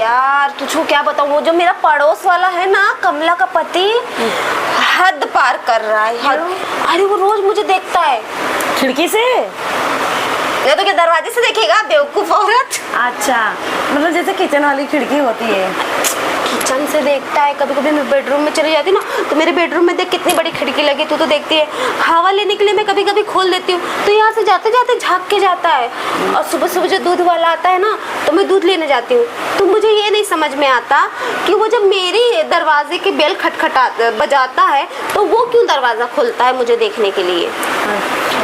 यार तुझको क्या बताऊं, वो जो मेरा पड़ोस वाला है ना, कमला का पति, हद पार कर रहा है, हद। अरे वो रोज मुझे देखता है खिड़की से। ये तो क्या दरवाजे से देखेगा, बेवकूफ औरत। अच्छा, मतलब जैसे किचन वाली खिड़की होती है। किचन से देखता है। कभी कभी मैं बेडरूम में चली जाती हूँ ना, तो मेरे बेडरूम में देख कितनी बड़ी खिड़की लगी, तू तो देखती है। हवा लेने के लिए मैं कभी कभी खोल देती हूँ, तो यहाँ से जाते जाते झाँक के जाता है। और सुबह सुबह जो दूध वाला आता है ना, तो मैं दूध लेने जाती हूँ, तो मुझे ये नहीं समझ में आता कि वो जब मेरी दरवाजे की बेल खटखटा बजाता है, तो वो क्यों दरवाज़ा खोलता है मुझे देखने के लिए।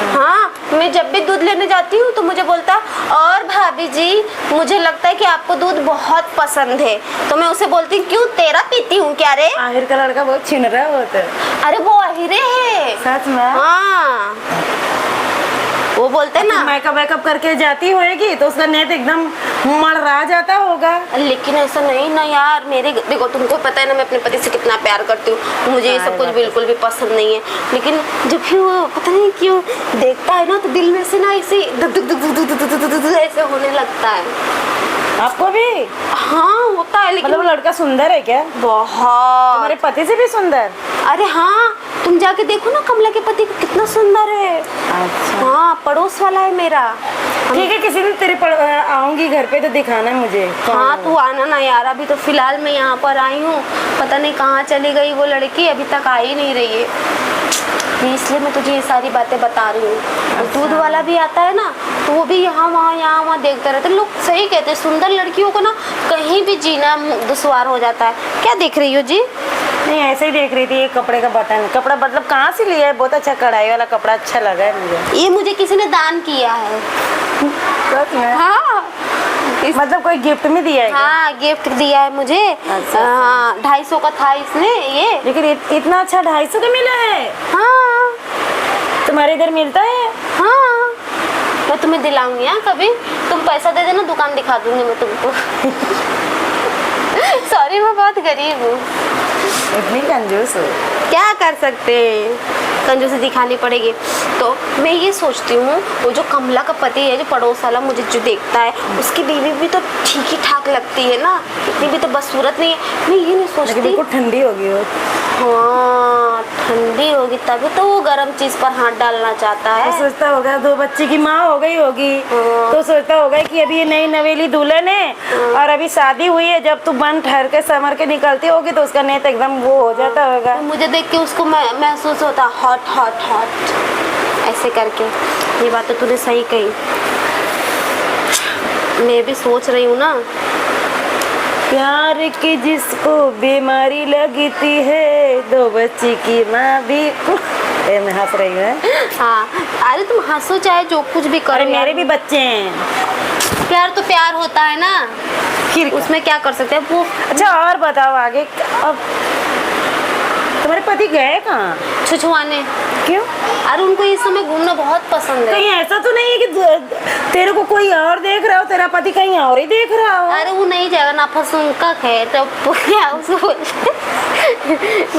हाँ, मैं जब भी दूध लेने जाती हूँ तो मुझे बोलता है, और भाभी जी मुझे लगता है कि आपको दूध बहुत पसंद है। तो मैं उसे बोलती हूँ, क्यों तेरा पीती हूँ क्या रे। आहिर का लड़का बहुत छिन रहा होता है। अरे वो अहिरे है सच में। हाँ, वो बोलते हैं ना, मेकअप वेकअप करके जाती होएगी तो उसका नेत एकदम मड़रा जाता होगा। लेकिन ऐसा नहीं ना यार, मेरे देखो तुमको पता है ना मैं अपने पति से कितना प्यार करती हूँ, मुझे ये सब कुछ बिल्कुल भी पसंद नहीं है। लेकिन जब भी वो पता नहीं क्यों देखता है ना, तो दिल में से ना ऐसे धुक धुक धुक धुक धुक धुक धुक धुक ऐसे होने लगता है। आपको भी? हाँ होता है। लेकिन मतलब लड़का सुंदर है क्या? बहुत। तुम्हारे पति से भी सुंदर? अरे हाँ, तुम जाके देखो ना कमला के पति कितना सुंदर है। अच्छा। हाँ, पड़ोस वाला है मेरा। ठीक है, किसी दिन तेरे आऊंगी घर पे तो दिखाना मुझे। हाँ तू आना ना यार, अभी तो फिलहाल मैं यहाँ पर आई हूँ, पता नहीं कहाँ चली गई वो लड़की, अभी तक आ ही नहीं रही है, इसलिए मैं तुझे ये सारी बातें बता रही हूँ। और दूध वाला भी आता है ना, तो वो भी यहाँ वहाँ देखते रहते। लोग सही कहते हैं, सुंदर लड़कियों को ना कहीं भी जीना दुश्वार हो जाता है। क्या देख रही हो जी? नहीं, ऐसे ही देख रही थी। ये कपड़े का बटन, कपड़ा मतलब कहाँ से लिया है? बहुत अच्छा कढ़ाई वाला कपड़ा अच्छा लगा है मुझे। ये मुझे किसी ने दान किया है। हाँ, मतलब कोई गिफ्ट में दिया है? हाँ गिफ्ट दिया है मुझे। अच्छा। हाँ 250 का था इसने ये। लेकिन इतना अच्छा 250 का मिला है? हाँ तुम्हारे इधर मिलता है? हाँ, मैं तुम्हें दिलाऊंगी। हाँ कभी तुम पैसा दे देना, दुकान दिखा दूंगी मैं तुमको। सॉरी मैं बहुत गरीब हूँ। इतनी कंजूस हो? क्या कर सकते हैं, कंजूसी दिखानी पड़ेगी। तो मैं ये सोचती हूँ, वो जो कमला का पति है, जो पड़ोस वाला मुझे जो देखता है, उसकी बीवी भी तो ठीक ही ठाक लगती है ना, इतनी भी तो बदसूरत नहीं है। मैं ये नहीं सोचती बिल्कुल ठंडी होगी वो। हाँ ठंडी होगी तभी तो वो गर्म चीज पर हाथ डालना चाहता है। तो सोचता होगा 2 बच्चे की माँ हो गई होगी, तो सोचता होगा कि अभी ये नई नवेली दुल्हन है और अभी शादी हुई है, जब तू बन ठहर के समर के निकलती होगी तो उसका नेत एकदम वो हो जाता होगा। मुझे देख के उसको महसूस होता हॉट हॉट हॉट ऐसे करके। ये बात तो तूने सही कही, मैं भी सोच रही हूँ ना। प्यार की जिसको बीमारी लगती है, 2 बच्चे की माँ भी। मैं हंस रही हूँ। हाँ अरे तुम हंसो चाहे जो कुछ भी करो, मेरे भी बच्चे हैं। प्यार तो प्यार होता है ना, फिर उसमें क्या कर सकते हैं वो। अच्छा और बताओ आगे। अब तुम्हारे पति गए कहाँ? छुछुआने। क्यों? अरे उनको इस समय घूमना बहुत पसंद है। कहीं ऐसा तो नहीं है कि तेरे को कोई और देख रहा हो, तेरा पति कहीं और ही देख रहा हो? अरे वो नहीं जाएगा ना, फसुंका है तो क्या उसको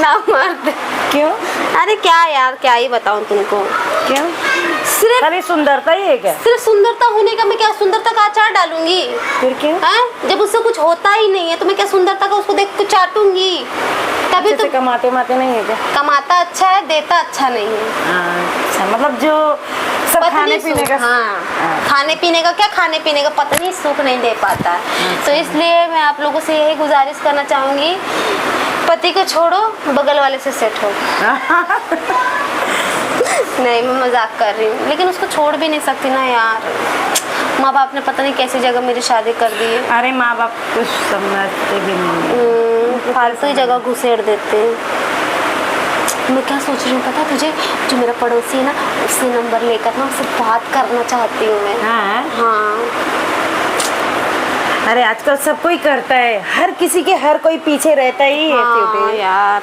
ना मार दे। क्यों? अरे क्या यार, क्या ही बताऊं तुमको। क्यों? सिर्फ खाली सुंदरता ही है क्या? सिर्फ सुंदरता होने का मैं क्या सुंदरता का अचार डालूंगी? फिर क्यों? हैं? जब उससे कुछ होता ही नहीं है तो मैं क्या सुंदरता का उसको देख के चाटूंगी? तभी तो कमाते नहीं है क्या? कमाता अच्छा है, देता अच्छा नहीं है। अच्छा, मतलब जो सब खाने पीने का। हाँ खाने पीने का क्या, खाने पीने का पता नहीं सुख नहीं दे पाता है। तो इसलिए मैं आप लोगों से यही गुजारिश करना चाहूंगी, पति को छोड़ो, बगल वाले से सेट हो। नहीं मैं मजाक कर रही हूँ, लेकिन उसको छोड़ भी नहीं सकती ना यार। माँ बाप ने पता नहीं कैसी जगह मेरी शादी कर दी है। अरे माँ बाप कुछ समझते भी नहीं, फालतू ही जगह घुसेड़ देते हैं। मैं क्या सोच रही हूँ पता है तुझे, जो मेरा पड़ोसी है ना, उससे नंबर लेकर ना उससे बात करना चाहती हूँ मैं। हाँ अरे आजकल सब कोई करता है, हर किसी के हर कोई पीछे रहता ही है। हाँ यार